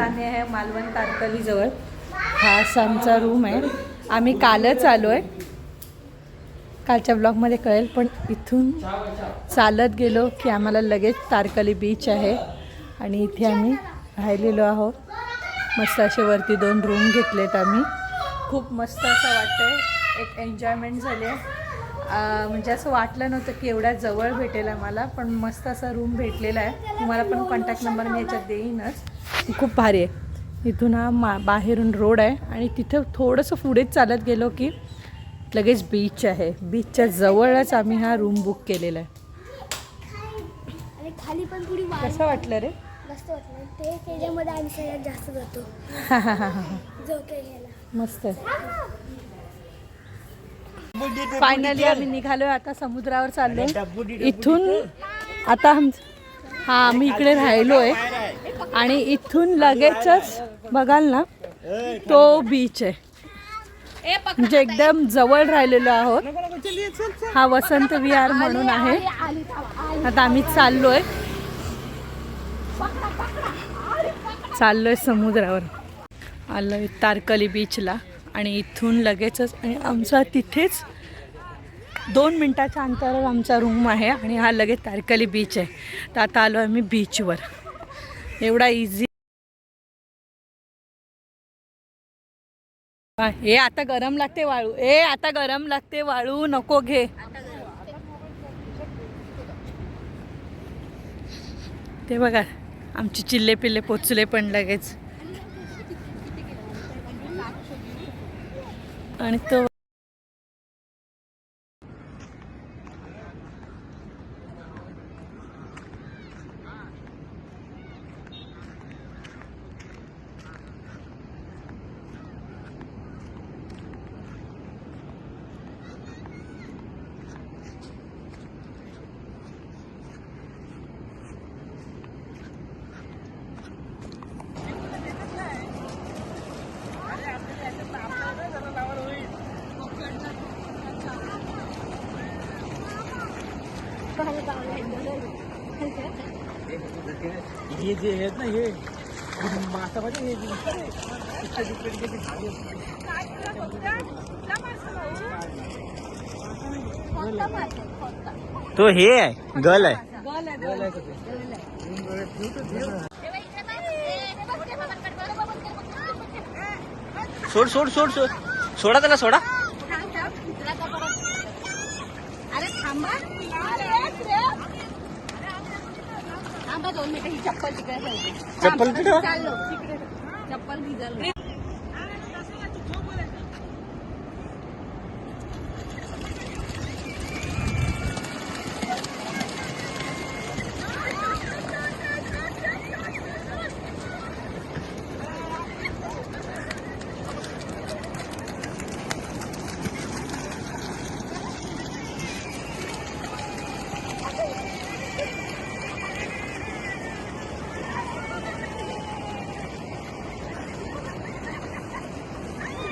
आम्ही आहे मालवण तारकली जवळ. हा असा आमचा रूम आहे. आम्ही कालच आलो आहे, कालच्या ब्लॉगमध्ये कळेल. पण इथून चालत गेलो की आम्हाला लगेच तारकली बीच आहे आणि इथे आम्ही राहिलेलो आहोत. मस्त असे वरती 2 रूम घेतलेत आम्ही. खूप मस्त असं वाटतंय, एक एन्जॉयमेंट झाली आहे. म्हणजे असं वाटलं नव्हतं की एवढ्या जवळ भेटेल आम्हाला, पण मस्त असा रूम भेटलेला आहे. तुम्हाला पण कॉन्टॅक्ट नंबर मी याच्यात देईनच. खूप भारी आहे. इथून हा बाहेरून रोड आहे आणि तिथं थोडंसं पुढेच चालत गेलो की लगेच बीच आहे. बीचच्या जवळच आम्ही हा रूम बुक केलेला आहे. आणि खाली पण थोडी कसं वाटलं रे? मस्त वाटलं. ते त्याच्यामध्ये आम्ही सगळ्यात जास्त जातो. झोके घ्यायला मस्त आहे. फायनली आम्ही निघालोय, आता समुद्रावर चाललोय. इथून आता आम्ही इकडे राहिलोय आणि इथून लगेचच बघाल ना तो बीच आहे. म्हणजे एकदम जवळ राहिलेलो आहोत. हा वसंत विहार म्हणून आहे. आता आम्ही चाललोय समुद्रावर. आलोय तारकली बीचला आणि इथून लगेचच आणि आमचा तिथेच 2 मिनिटाच्या अंतरावर आमचा रूम आहे आणि हा लगेच तारकली बीच आहे. तर आता आलो आम्ही बीचवर. एवढा इझी. हे आता गरम लागते वाळू. आता गरम लागते वाळू, नको घे. ते बघा आमचे चिल्ले पिल्ले पोचले पण लगेच. आणि तो हे जे आहेत ना, हे मासा पाहिजे. तो हे आहे, गल आहे. सोड सोड सोड सोड सोडा त्याला, सोडा. अरे थांबा, थांबा 2 मिनिटं. ही चप्पल तिकडे चप्पल कुठं? चाललो तिकडे, चप्पल भिजल.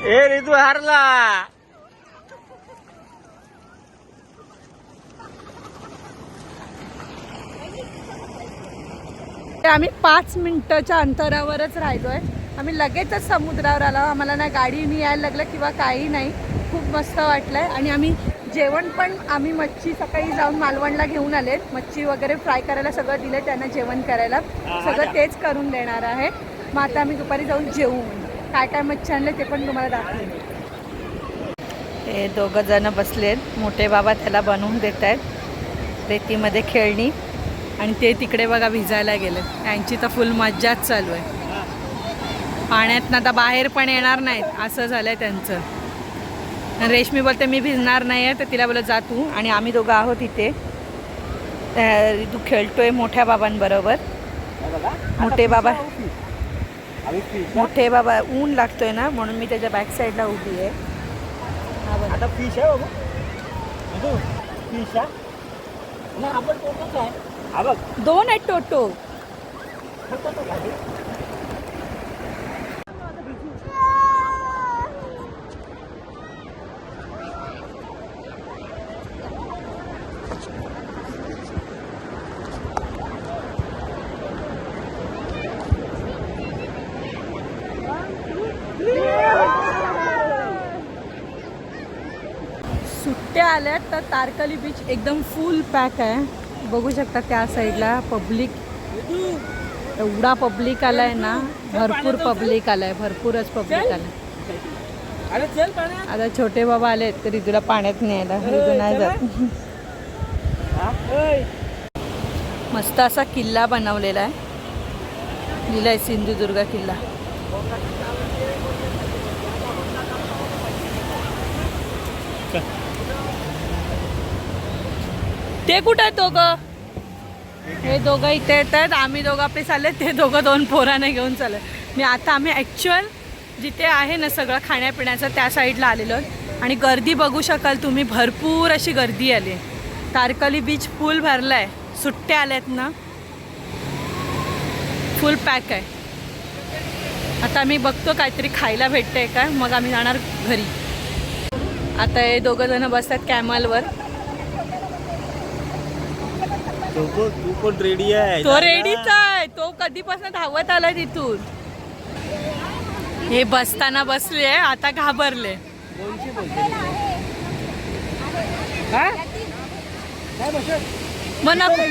ए ऋतू हारला. आम्ही 5 मिनिटाच्या अंतरावरच राहिलोय. आम्ही लगेचच समुद्रावर आलो. आम्हाला ना गाडीने यायला लागलं किंवा काही नाही. खूप मस्त वाटलंय. आणि आम्ही जेवण पण आम्ही मच्छी सकाळी जाऊन मालवणला घेऊन आलेत. मच्छी वगैरे फ्राय करायला सगळं दिलं त्यांना जेवण करायला. सगळं तेच करून देणार आहे. मग आता आम्ही दुपारी जाऊन जेवू. काय काय मच्छी आणले ते पण तुम्हाला दाखवेन. हे 2 जण बसलेत. मोठे बाबा त्याला बनवून देत आहेत रेतीमध्ये खेळणी. आणि ते तिकडे बघा भिजायला गेले. त्यांची तर फुल मज्जाच चालू आहे. पाण्यात ना आता बाहेर पण येणार नाहीत असं झालंय त्यांचं. रेशमी बोलते मी भिजणार नाही आहे, तर तिला बोलत जा तू. आणि आम्ही दोघं आहोत इथे. तू खेळतोय मोठ्या बाबांबरोबर. मोठे बाबा ऊन लागतोय ना, म्हणून मी त्याच्या बॅक साईडला उभी आहे. आता फिश आहे बाबा. फिश आहे ना, आपण टोटोच आहे. हा बघ 2 आहेत टोटो. आल्यात तर तारकली बीच एकदम फुल पॅक आहे. बघू शकता त्या साईडला पब्लिक, एवढा पब्लिक आलाय ना, भरपूर पब्लिक आलाय, भरपूरच पब्लिक आलाय. अरे चल पाण्यात. आता छोटे बाबा आलेत तरी तुला पाण्यात न्यायला, रिदू नाही जात. मस्त असा किल्ला बनवलेला आहे, लिहिलाय सिंधुदुर्ग किल्ला. ते कुठं आहेत दोघं? हे दोघं इथे येत आहेत, आम्ही दोघं आपले चालले, ते दोघं दोन पोराने घेऊन चालले. आम्ही ॲक्च्युअल जिथे आहे ना सगळं खाण्यापिण्याचं त्या साईडला आलेलो आहे. आणि गर्दी बघू शकाल तुम्ही, भरपूर अशी गर्दी आली आहे. तारकली बीच फुल भरला आहे, सुट्ट्या आल्यात ना, फुल पॅक आहे. आता आम्ही बघतो काहीतरी खायला भेटतंय काय, मग आम्ही जाणार घरी. आता हे दोघं जण बसतात कॅमलवर. तू पण रेडी आहे? तो रेडीच आहे, तो कधीपासून धावत आलाय तिथून. हे बसताना बसले, आता घाबरले. मग नको.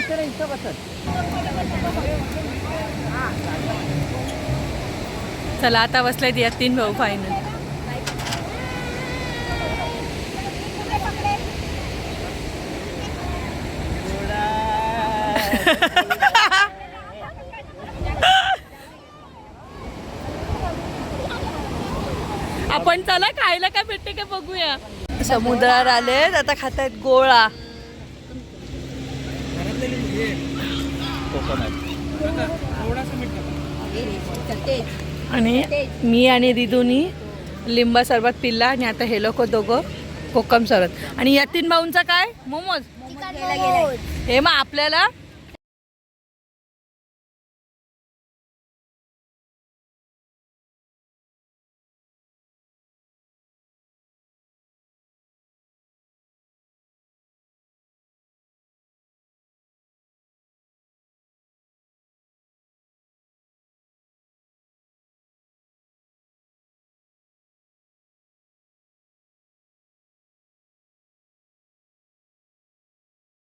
चला आता बसलाय या 3 भाऊ फायनल. आपण चला खायला काय भेटते का बघूया. समुद्रावर आले, आता खातायत गोळा. आणि मी आणि रिदूनी लिंबा सरबत पिल्ला, आणि आता हे लोक दोघं कोकम सरबत. आणि या 3 भाऊंचा काय मोमोज. हे मग आपल्याला